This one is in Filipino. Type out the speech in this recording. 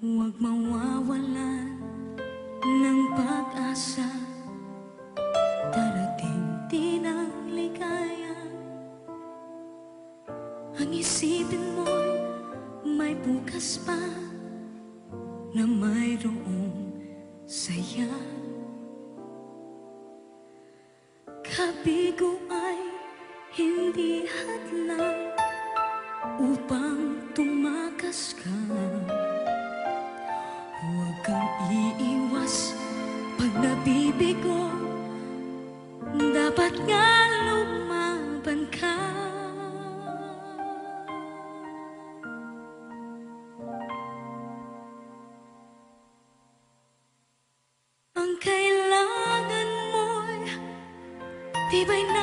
Huwag mawawalan ng pag-asa. Darating din ang ligaya. Ang isipin mo'y may bukas pa na mayroong saya. Kabigo ay hindi hadlang upang tumakas ka. Huwag kang iiwas pag nabibigo, dapat nga lumaban ka. Ang kailangan mo'y tibay na